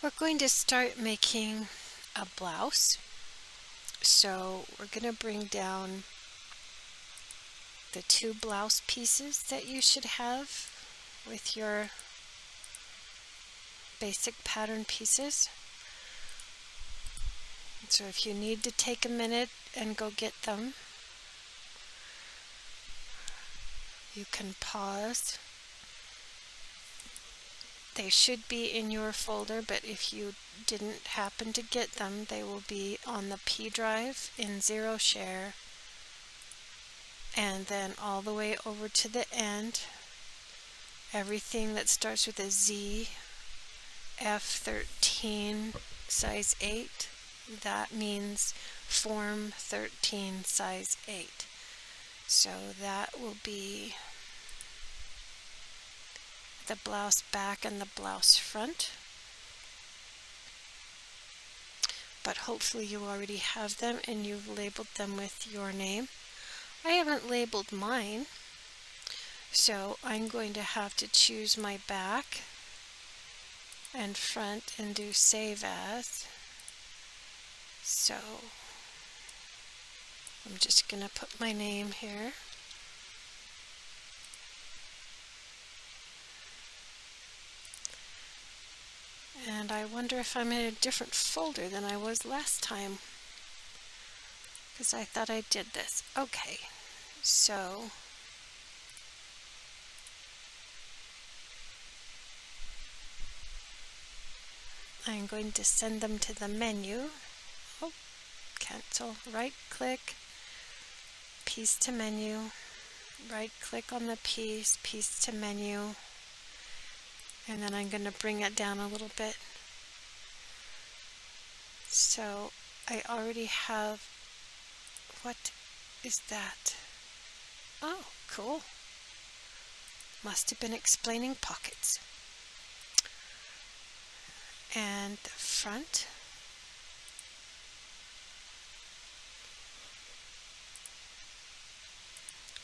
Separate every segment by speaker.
Speaker 1: We're going to start making a blouse. So we're going to bring down the 2 blouse pieces that you should have with your basic pattern pieces. So if you need to take a minute and go get them, you can pause. They should be in your folder, but if you didn't happen to get them, they will be on the P drive in Zero Share, and then all the way over to the end, everything that starts with a Z, F13, size 8, that means form 13, size 8. So that will be the blouse back and the blouse front. But hopefully you already have them and you've labeled them with your name. I haven't labeled mine, so I'm going to have to choose my back and front and do Save As. So I'm just going to put my name here. And I wonder if I'm in a different folder than I was last time, because I thought I did this. Okay, so I'm going to send them to the menu. Oh, cancel. Right click, piece to menu. Right click on the piece, piece to menu. And then I'm going to bring it down a little bit. So I already have, what is that? Oh, cool. Must have been explaining pockets. And the front.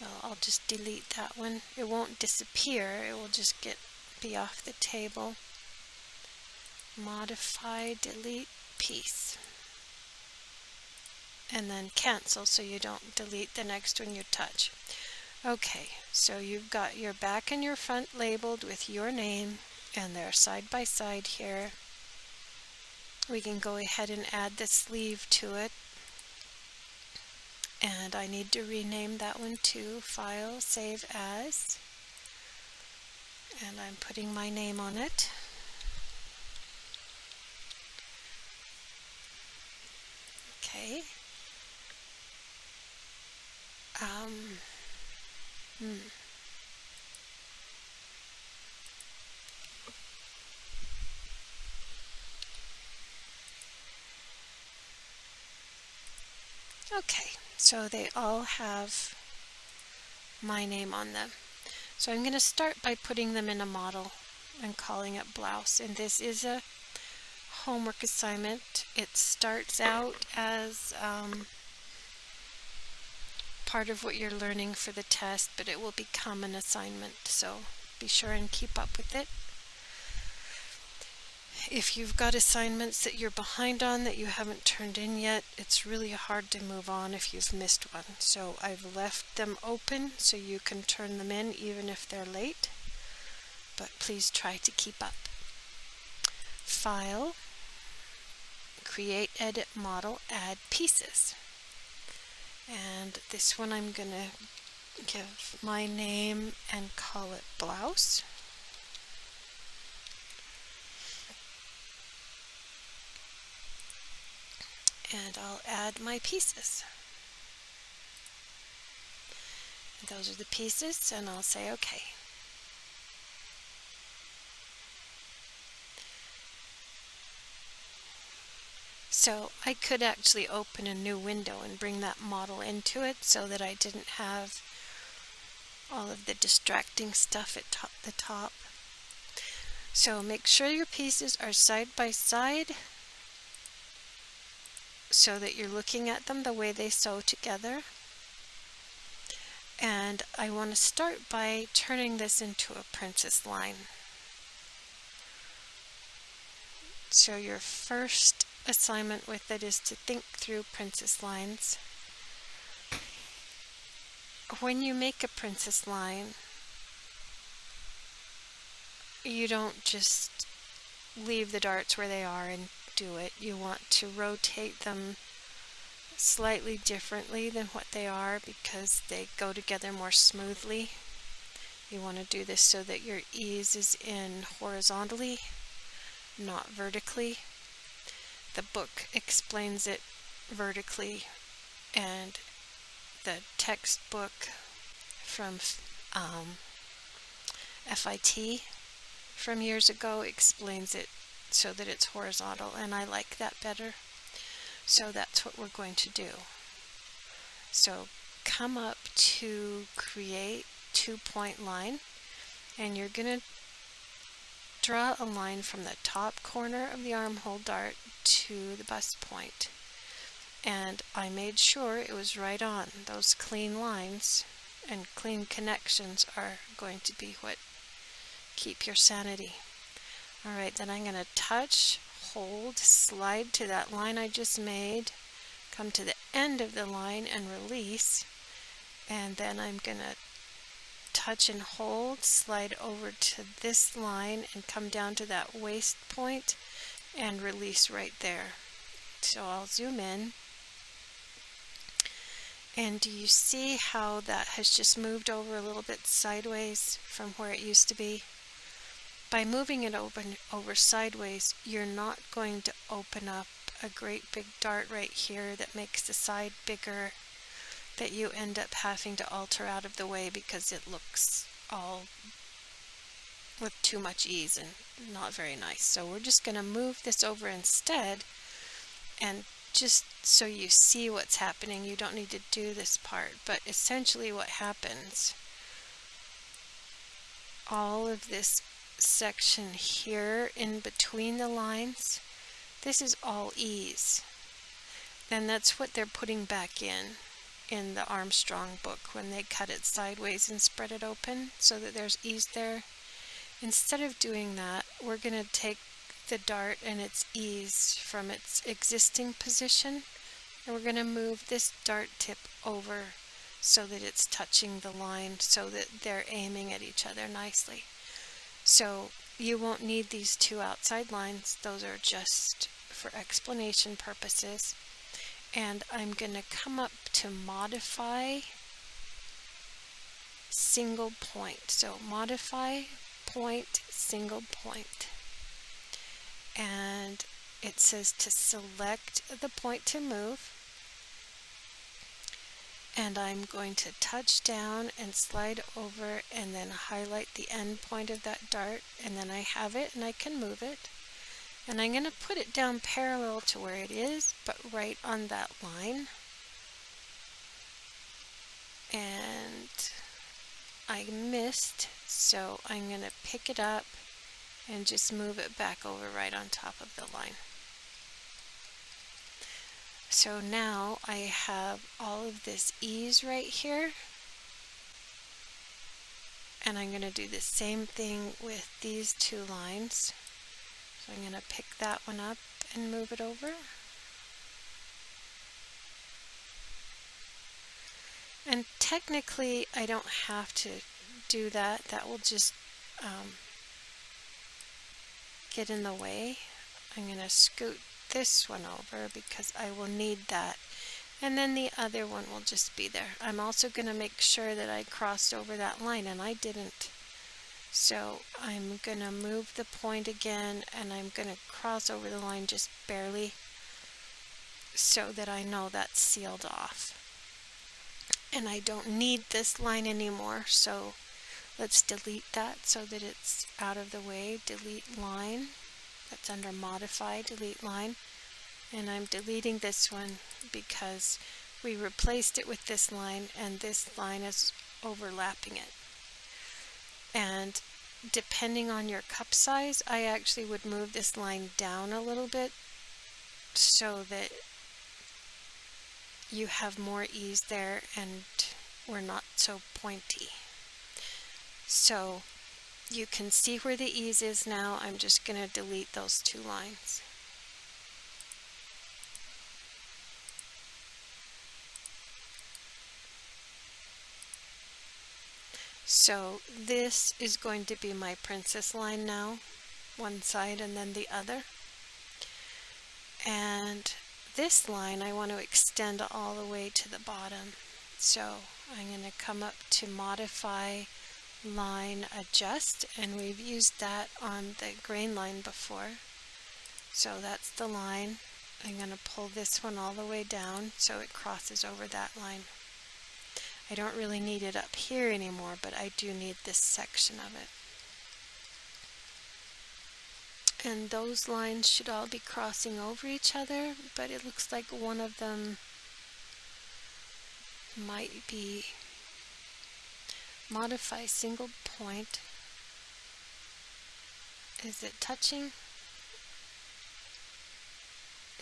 Speaker 1: Well, I'll just delete that one. It won't disappear, it will just be off the table. Modify, delete piece. And then cancel so you don't delete the next one you touch. Okay, so you've got your back and your front labeled with your name, and they're side by side here. We can go ahead and add the sleeve to it. And I need to rename that one to File, Save As. And I'm putting my name on it. Okay. Okay, so they all have my name on them. So I'm going to start by putting them in a model and calling it Blouse. And this is a homework assignment. It starts out as part of what you're learning for the test, but it will become an assignment. So be sure and keep up with it. If you've got assignments that you're behind on that you haven't turned in yet, it's really hard to move on if you've missed one. So I've left them open so you can turn them in even if they're late. But please try to keep up. File, Create, Edit, Model, Add Pieces. And this one I'm going to give my name and call it Blouse. And I'll add my pieces. And those are the pieces, and I'll say OK. So I could actually open a new window and bring that model into it so that I didn't have all of the distracting stuff at the top. So make sure your pieces are side by side so that you're looking at them the way they sew together. And I want to start by turning this into a princess line. So your first assignment with it is to think through princess lines. When you make a princess line, you don't just leave the darts where they are and do it. You want to rotate them slightly differently than what they are because they go together more smoothly. You want to do this so that your ease is in horizontally, not vertically. The book explains it vertically, and the textbook from FIT from years ago explains it so that it's horizontal, and I like that better. So that's what we're going to do. So come up to create 2-point line, and you're going to draw a line from the top corner of the armhole dart to the bust point. And I made sure it was right on. Those clean lines and clean connections are going to be what keep your sanity. Alright, then I'm going to touch, hold, slide to that line I just made, come to the end of the line and release, and then I'm going to touch and hold, slide over to this line and come down to that waist point and release right there. So I'll zoom in, and do you see how that has just moved over a little bit sideways from where it used to be? By moving it over sideways, you're not going to open up a great big dart right here that makes the side bigger, that you end up having to alter out of the way because it looks all with too much ease and not very nice. So we're just going to move this over instead, and just so you see what's happening, you don't need to do this part, but essentially what happens, all of this section here in between the lines, this is all ease, and that's what they're putting back in the Armstrong book when they cut it sideways and spread it open so that there's ease there. Instead of doing that, we're going to take the dart and its ease from its existing position, and we're going to move this dart tip over so that it's touching the line so that they're aiming at each other nicely. So you won't need these two outside lines, those are just for explanation purposes. And I'm going to come up to modify single point. So modify point, single point. And it says to select the point to move. And I'm going to touch down and slide over and then highlight the end point of that dart, and then I have it and I can move it. And I'm going to put it down parallel to where it is, but right on that line. And I missed, so I'm going to pick it up and just move it back over right on top of the line. So now I have all of this ease right here, and I'm going to do the same thing with these two lines. So I'm going to pick that one up and move it over. And technically I don't have to do that. That will just get in the way. I'm going to scoot this one over because I will need that, and then the other one will just be there. I'm also going to make sure that I crossed over that line, and I didn't. So I'm going to move the point again, and I'm going to cross over the line just barely so that I know that's sealed off. And I don't need this line anymore, so let's delete that so that it's out of the way. Delete line. That's under modify, delete line. And I'm deleting this one because we replaced it with this line, and this line is overlapping it. And depending on your cup size, I actually would move this line down a little bit so that you have more ease there and we're not so pointy. So you can see where the ease is now. I'm just going to delete those 2 lines. So this is going to be my princess line now, one side and then the other. And this line I want to extend all the way to the bottom. So I'm going to come up to modify line adjust, and we've used that on the grain line before. So that's the line. I'm going to pull this one all the way down so it crosses over that line. I don't really need it up here anymore, but I do need this section of it. And those lines should all be crossing over each other, but it looks like one of them might be modify single point. Is it touching?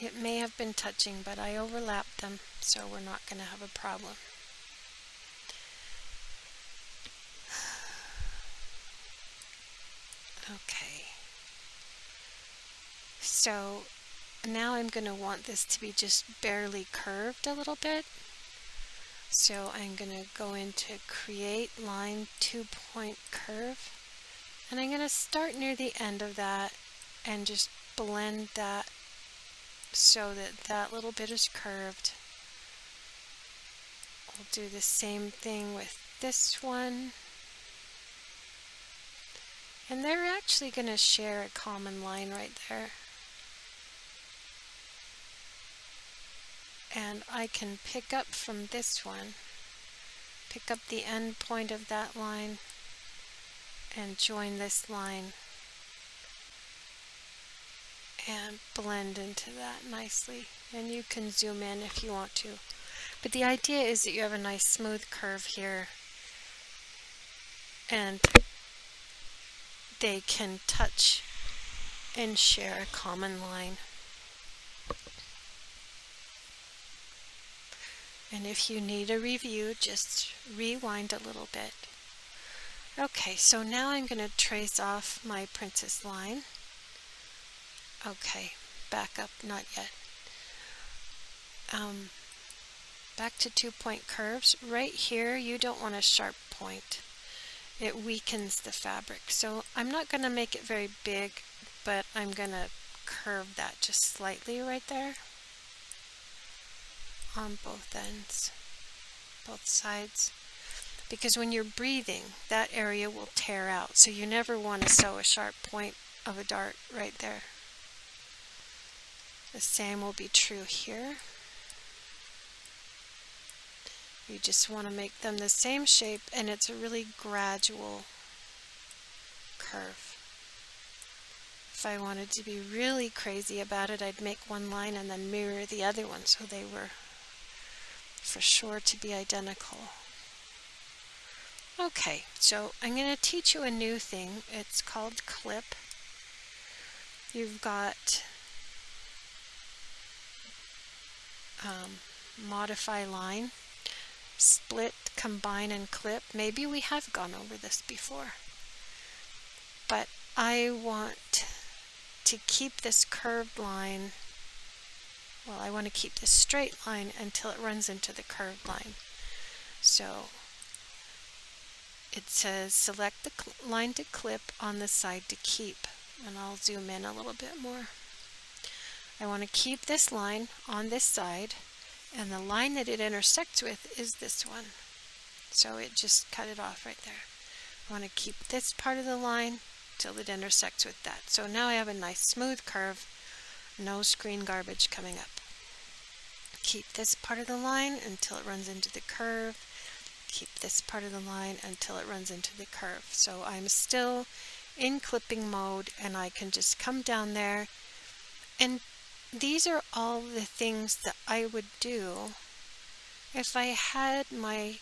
Speaker 1: It may have been touching, but I overlapped them, so we're not going to have a problem. Okay. So now I'm going to want this to be just barely curved a little bit. So I'm going to go into create line 2-point curve, and I'm going to start near the end of that and just blend that so that that little bit is curved. We'll do the same thing with this one. And they're actually going to share a common line right there. And I can pick up from this one, pick up the end point of that line and join this line and blend into that nicely. And you can zoom in if you want to. But the idea is that you have a nice smooth curve here, and they can touch and share a common line. And if you need a review, just rewind a little bit. Okay, so now I'm going to trace off my princess line. Okay, back up, not yet. Back to 2-point curves. Right here, you don't want a sharp point. It weakens the fabric. So I'm not going to make it very big, but I'm going to curve that just slightly right there on both ends, both sides. Because when you're breathing, that area will tear out. So you never want to sew a sharp point of a dart right there. The same will be true here. You just want to make them the same shape, and it's a really gradual curve. If I wanted to be really crazy about it, I'd make one line and then mirror the other one so they were for sure to be identical. Okay, so I'm going to teach you a new thing. It's called clip. You've got modify line, split, combine, and clip. Maybe we have gone over this before, but I want to keep this curved line, well, I want to keep this straight line until it runs into the curved line. So it says select the line to clip on the side to keep, and I'll zoom in a little bit more. I want to keep this line on this side, and the line that it intersects with is this one. So it just cut it off right there. I want to keep this part of the line till it intersects with that. So now I have a nice smooth curve, no screen garbage coming up. Keep this part of the line until it runs into the curve. Keep this part of the line until it runs into the curve. So I'm still in clipping mode, and I can just come down there, and these are all the things that I would do if I had my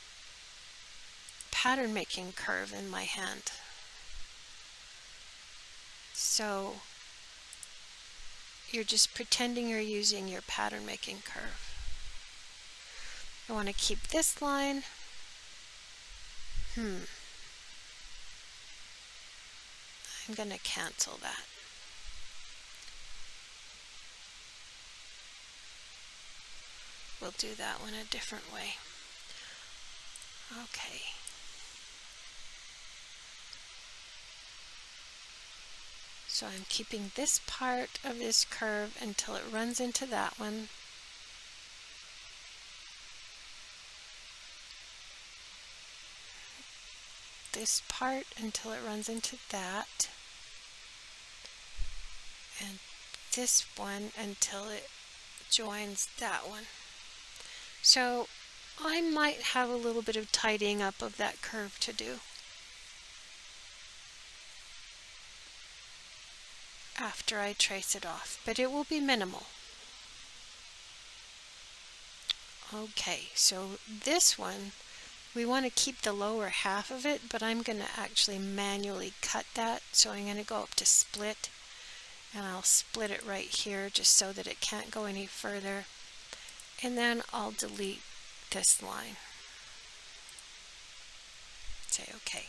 Speaker 1: pattern making curve in my hand. So you're just pretending you're using your pattern making curve. I want to keep this line. I'm going to cancel that. We'll do that one a different way. Okay. So I'm keeping this part of this curve until it runs into that one. This part until it runs into that. And this one until it joins that one. So I might have a little bit of tidying up of that curve to do after I trace it off, but it will be minimal. Okay, so this one, we want to keep the lower half of it, but I'm going to actually manually cut that. So I'm going to go up to split, and I'll split it right here just so that it can't go any further. And then I'll delete this line. Say OK.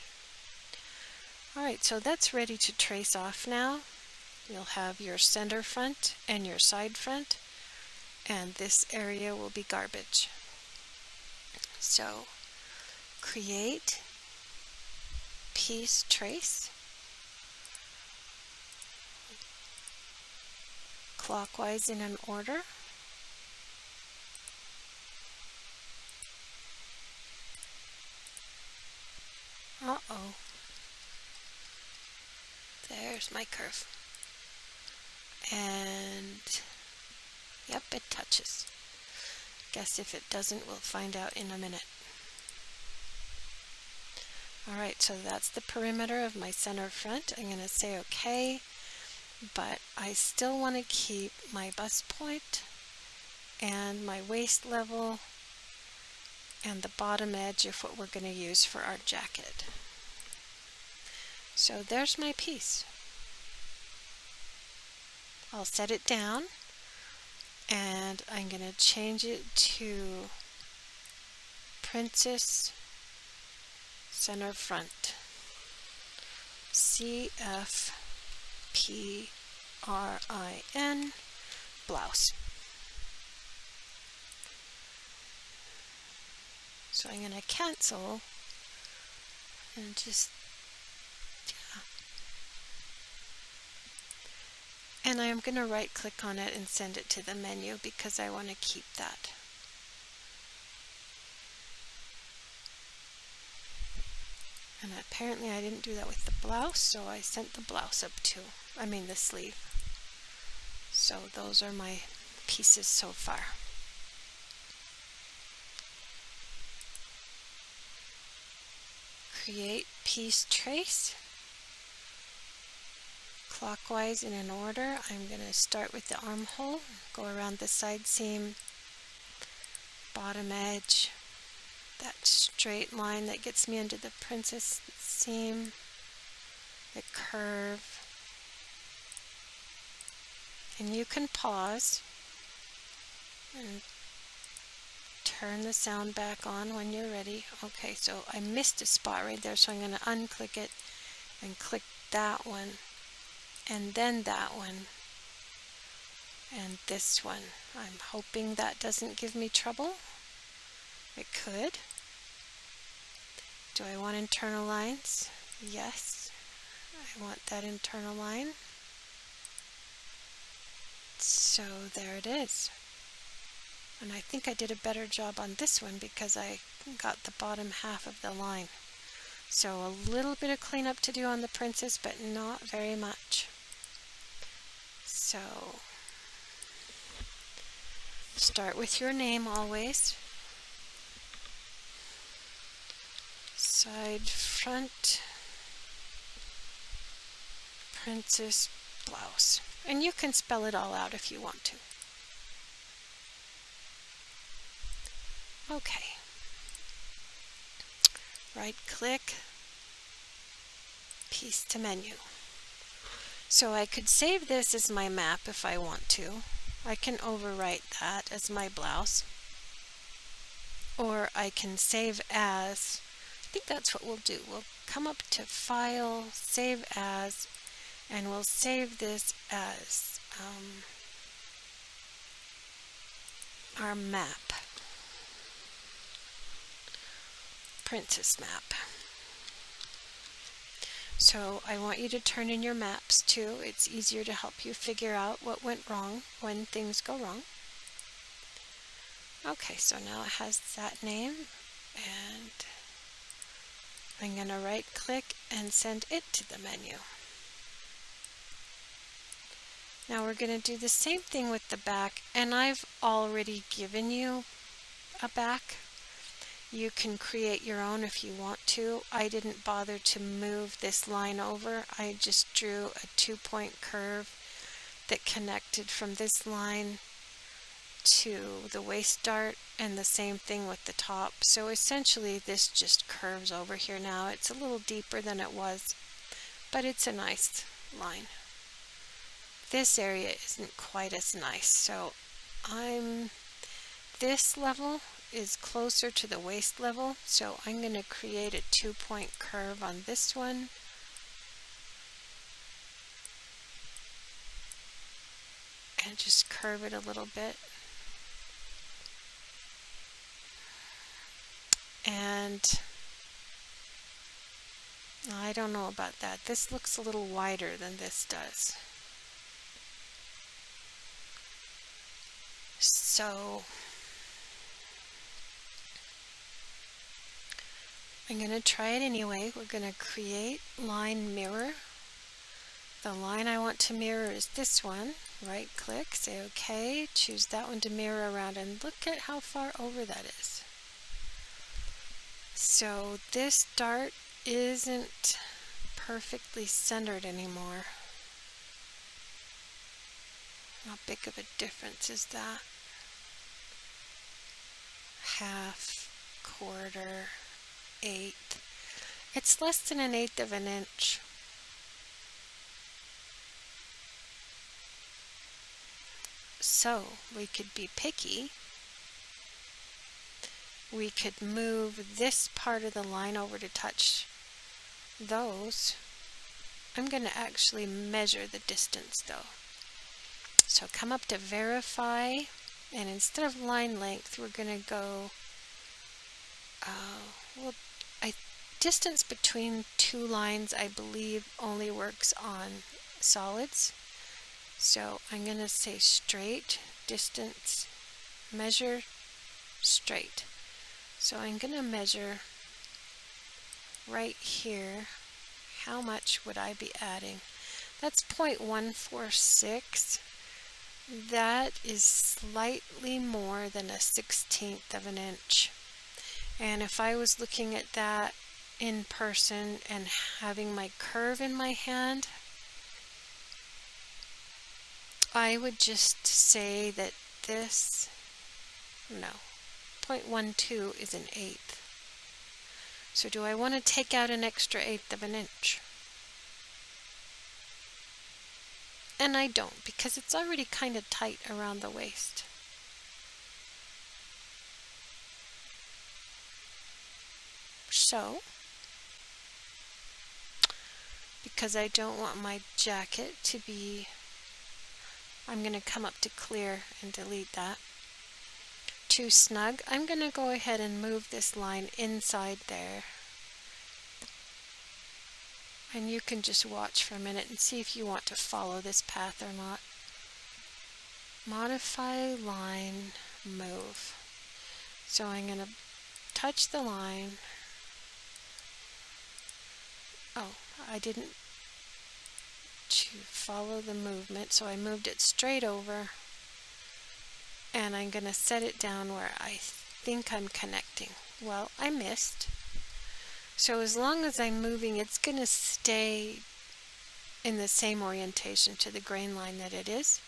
Speaker 1: Alright, so that's ready to trace off now. You'll have your center front and your side front, and this area will be garbage. So create, piece, trace, clockwise in an order. Uh-oh. There's my curve. And yep, it touches. Guess if it doesn't, we'll find out in a minute. Alright, so that's the perimeter of my center front. I'm going to say OK, but I still want to keep my bust point and my waist level and the bottom edge of what we're going to use for our jacket. So there's my piece. I'll set it down, and I'm going to change it to Princess Center Front. CFPRIN Blouse. So I'm going to cancel and just, yeah. And I'm going to right click on it and send it to the menu because I want to keep that. And apparently I didn't do that with the blouse, so I sent the blouse up too. I mean the sleeve. So those are my pieces so far. Create piece trace. Clockwise in an order. I'm going to start with the armhole, go around the side seam, bottom edge, that straight line that gets me into the princess seam, the curve, and you can pause and turn the sound back on when you're ready. Okay, so I missed a spot right there, so I'm going to unclick it and click that one, and then that one, and this one. I'm hoping that doesn't give me trouble. It could. Do I want internal lines? Yes, I want that internal line. So there it is. And I think I did a better job on this one because I got the bottom half of the line. So a little bit of cleanup to do on the princess, but not very much. So start with your name always. Side front princess blouse. And you can spell it all out if you want to. Okay. Right click, piece to menu. So I could save this as my map if I want to. I can overwrite that as my blouse. Or I can save as, I think that's what we'll do. We'll come up to File, Save As, And we'll save this as our map, princess map. So I want you to turn in your maps too. It's easier to help you figure out what went wrong when things go wrong. Okay, so now it has that name, and I'm going to right click and send it to the menu. Now we're going to do the same thing with the back, and I've already given you a back. You can create your own if you want to. I didn't bother to move this line over. I just drew a 2-point curve that connected from this line to the waist dart, and the same thing with the top. So essentially this just curves over here now. It's a little deeper than it was, but it's a nice line. This area isn't quite as nice, so this level is closer to the waist level, so I'm going to create a 2-point curve on this one. And just curve it a little bit. And I don't know about that. This looks a little wider than this does. So I'm going to try it anyway. We're going to create line mirror. The line I want to mirror is this one. Right click, say OK, choose that one to mirror around, and look at how far over that is. So this dart isn't perfectly centered anymore. How big of a difference is that? Half, quarter, eighth. It's less than 1/8 of an inch. So we could be picky. We could move this part of the line over to touch those. I'm going to actually measure the distance though. So come up to verify, and instead of line length, we're going to go, distance between two lines I believe only works on solids. So I'm going to say straight, distance, measure, straight. So I'm going to measure right here. How much would I be adding? That's 0.146. That is slightly more than a 1/16 of an inch. And if I was looking at that in person and having my curve in my hand, I would just say that this, no, 0.12 is 1/8. So do I want to take out an extra 1/8 of an inch? And I don't, because it's already kind of tight around the waist. So, because I don't want my jacket to be, I'm going to come up to clear and delete that. Too snug, I'm going to go ahead and move this line inside there. And you can just watch for a minute and see if you want to follow this path or not. Modify line, move. So I'm going to touch the line. Oh, I didn't follow the movement, so I moved it straight over. And I'm going to set it down where I think I'm connecting. Well, I missed. So as long as I'm moving, it's going to stay in the same orientation to the grain line that it is.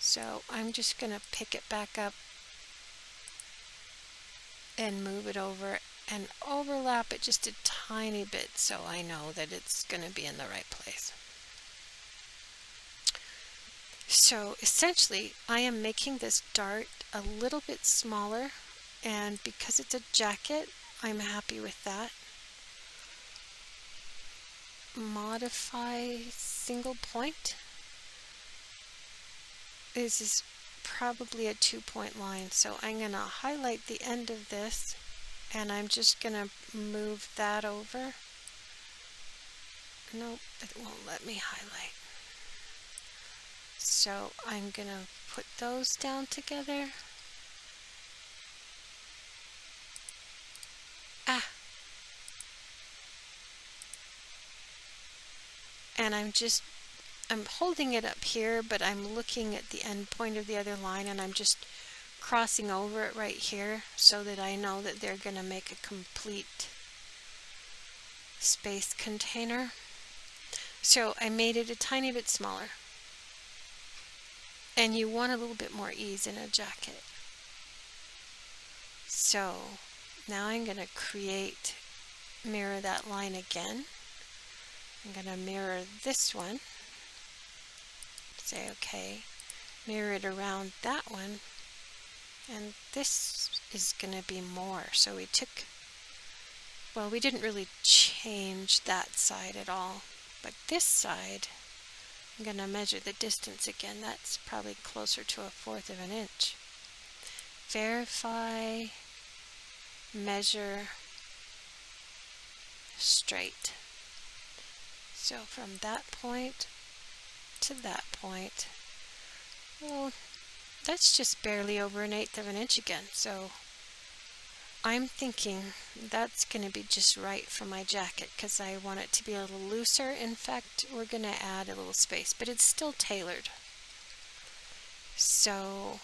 Speaker 1: So I'm just going to pick it back up and move it over and overlap it just a tiny bit so I know that it's going to be in the right place. So essentially I am making this dart a little bit smaller, and because it's a jacket, I'm happy with that. modify single point. This is probably a 2-point line, so I'm going to highlight the end of this, and I'm just going to move that over. Nope, it won't let me highlight. So I'm going to put those down together. And I'm holding it up here, but I'm looking at the end point of the other line, and I'm just crossing over it right here so that I know that they're going to make a complete space container. So I made it a tiny bit smaller. And you want a little bit more ease in a jacket. So now I'm going to mirror that line again. I'm going to mirror this one. Say okay. Mirror it around that one. And this is going to be more. So we didn't really change that side at all. But this side, I'm going to measure the distance again. That's probably closer to 1/4 of an inch. Verify, measure, straight. So from that point to that point, well, that's just barely over 1/8 of an inch again. So I'm thinking that's going to be just right for my jacket because I want it to be a little looser. In fact, we're going to add a little space, but it's still tailored. So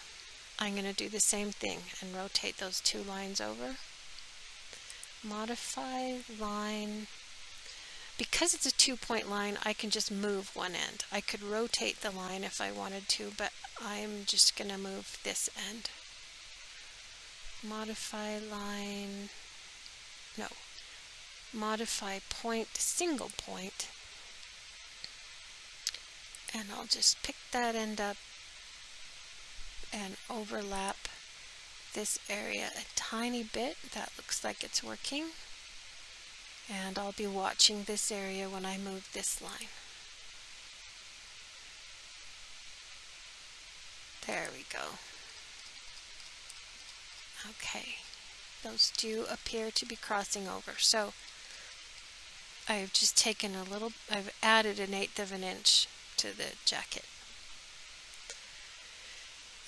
Speaker 1: I'm going to do the same thing and rotate those 2 lines over. Modify line. Because it's a 2-point line, I can just move one end. I could rotate the line if I wanted to, but I'm just going to move this end. Modify line, no, modify point, single point, and I'll just pick that end up and overlap this area a tiny bit. That looks like it's working. And I'll be watching this area when I move this line. There we go. Okay, those do appear to be crossing over. So I've just taken I've added 1/8 of an inch to the jacket.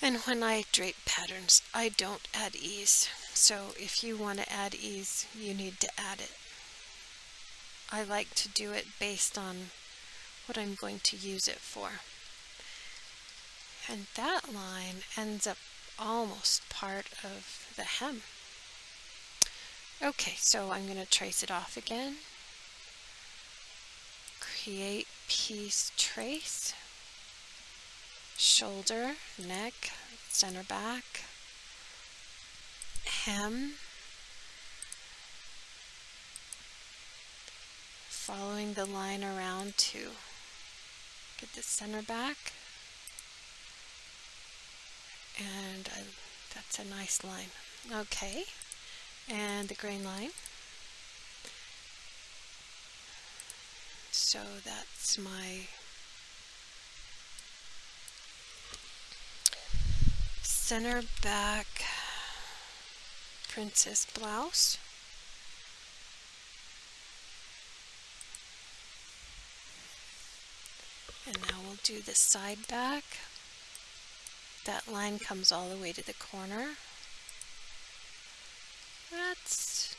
Speaker 1: And when I drape patterns, I don't add ease. So if you want to add ease, you need to add it. I like to do it based on what I'm going to use it for. And that line ends up almost part of the hem. Okay, so I'm going to trace it off again. Create piece trace, shoulder, neck, center back, hem, following the line around to get the center back, and that's a nice line. Okay, and the grain line. So that's my center back princess blouse. And now we'll do the side back. That line comes all the way to the corner. That's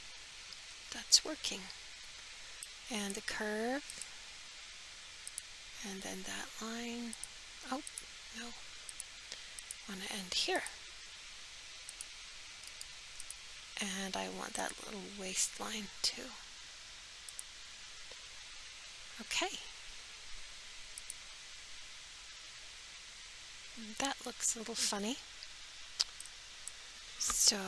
Speaker 1: working. And the curve. And then that line. Oh, no. I want to end here. And I want that little waistline too. Okay. That looks a little funny. So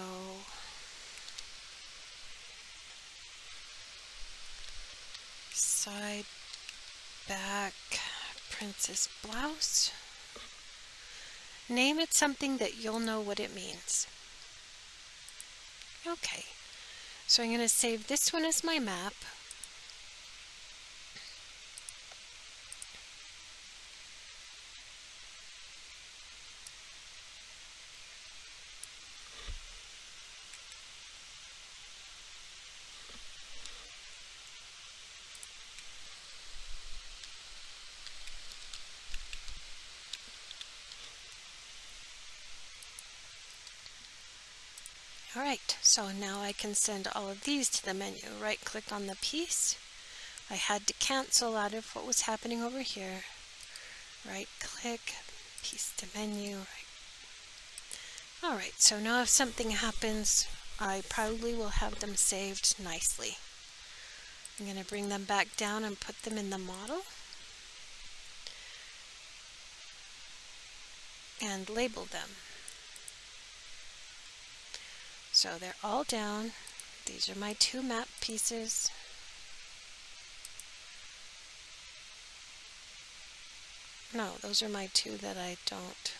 Speaker 1: side back princess blouse. Name it something that you'll know what it means. Okay, so I'm going to save this one as my map. Alright, so now I can send all of these to the menu. Right click on the piece. I had to cancel out of what was happening over here. Right click, piece to menu. Alright, so now if something happens, I probably will have them saved nicely. I'm going to bring them back down and put them in the model and label them. So they're all down. These are my two map pieces. No, those are my two that I don't.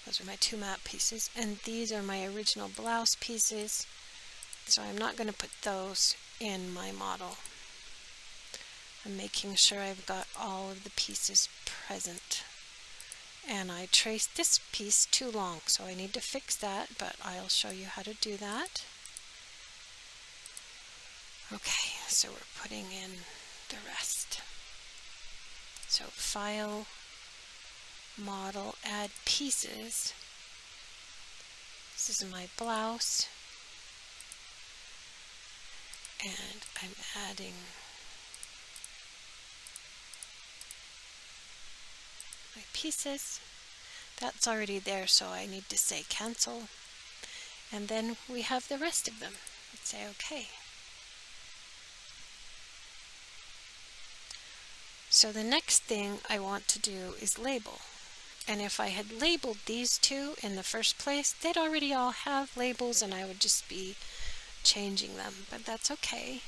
Speaker 1: Those are my two map pieces, and these are my original blouse pieces, so I'm not going to put those in my model. I'm making sure I've got all of the pieces present. And I traced this piece too long, so I need to fix that, but I'll show you how to do that. Okay, so we're putting in the rest. So File, Model, Add Pieces. This is my blouse, and I'm adding my pieces. That's already there, so I need to say cancel, and then we have the rest of them. Let's say OK. So the next thing I want to do is label. And if I had labeled these two in the first place, they'd already all have labels and I would just be changing them, but that's okay.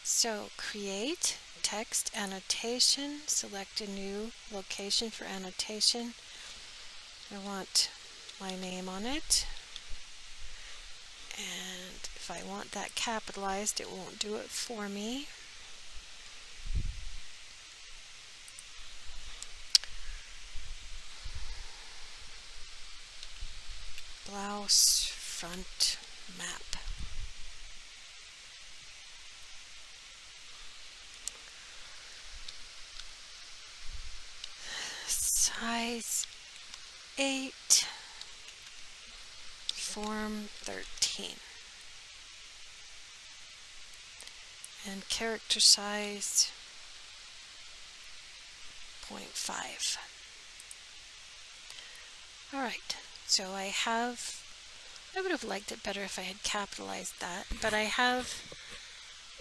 Speaker 1: So create text annotation, select a new location for annotation. I want my name on it, and if I want that capitalized, it won't do it for me. Blouse front map. Size 8, form 13. And character size 0.5. Alright, so I would have liked it better if I had capitalized that, but I have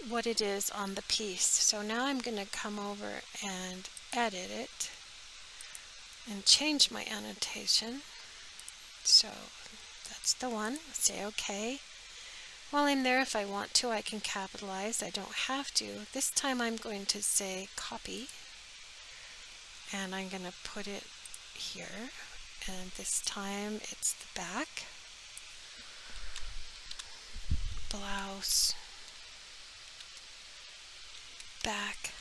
Speaker 1: what it is on the piece. So now I'm going to come over and edit it and change my annotation. So that's the one. Say OK. While I'm there, if I want to, I can capitalize. I don't have to. This time I'm going to say copy, and I'm going to put it here, and this time it's the back. Blouse back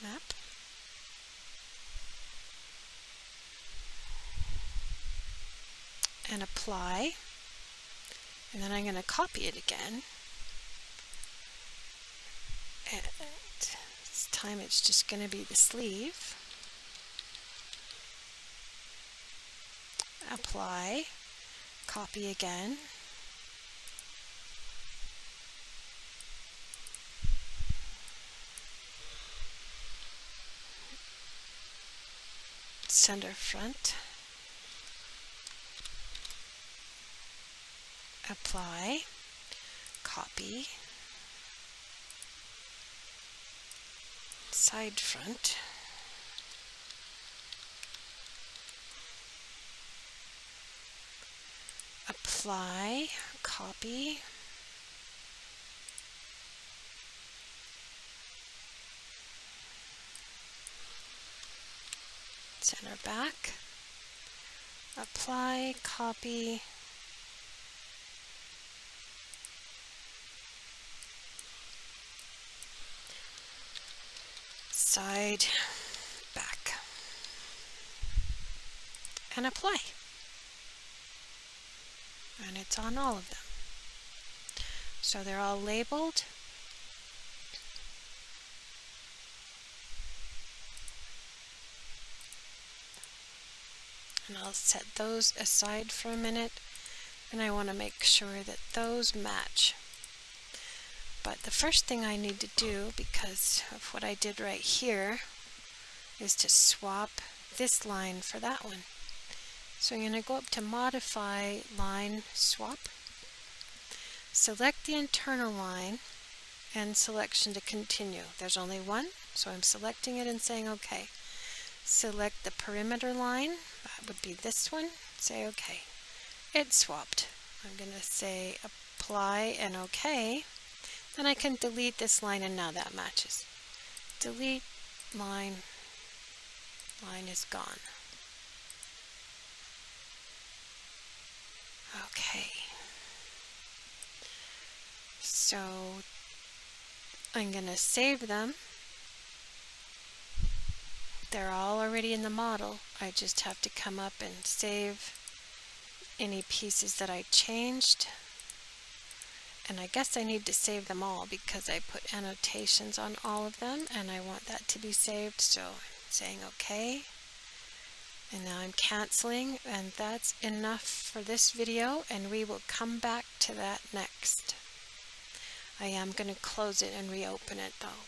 Speaker 1: map. And apply. And then I'm going to copy it again. And this time it's just going to be the sleeve. Apply. Copy again. Center front. Apply, copy, side front, apply, copy, center back, apply, copy, side, back, and apply. And it's on all of them. So they're all labeled. and I'll set those aside for a minute, and I want to make sure that those match. But the first thing I need to do, because of what I did right here, is to swap this line for that one. So I'm going to go up to Modify, Line, Swap, select the internal line, and selection to continue. There's only one, so I'm selecting it and saying OK. Select the perimeter line, that would be this one, say OK. It swapped. I'm going to say Apply and OK. Then I can delete this line, and now that matches. Delete line, line is gone. Okay. So I'm going to save them. They're all already in the model. I just have to come up and save any pieces that I changed. And I guess I need to save them all because I put annotations on all of them and I want that to be saved. So I'm saying OK. And now I'm canceling, and that's enough for this video, and we will come back to that next. I am going to close it and reopen it though.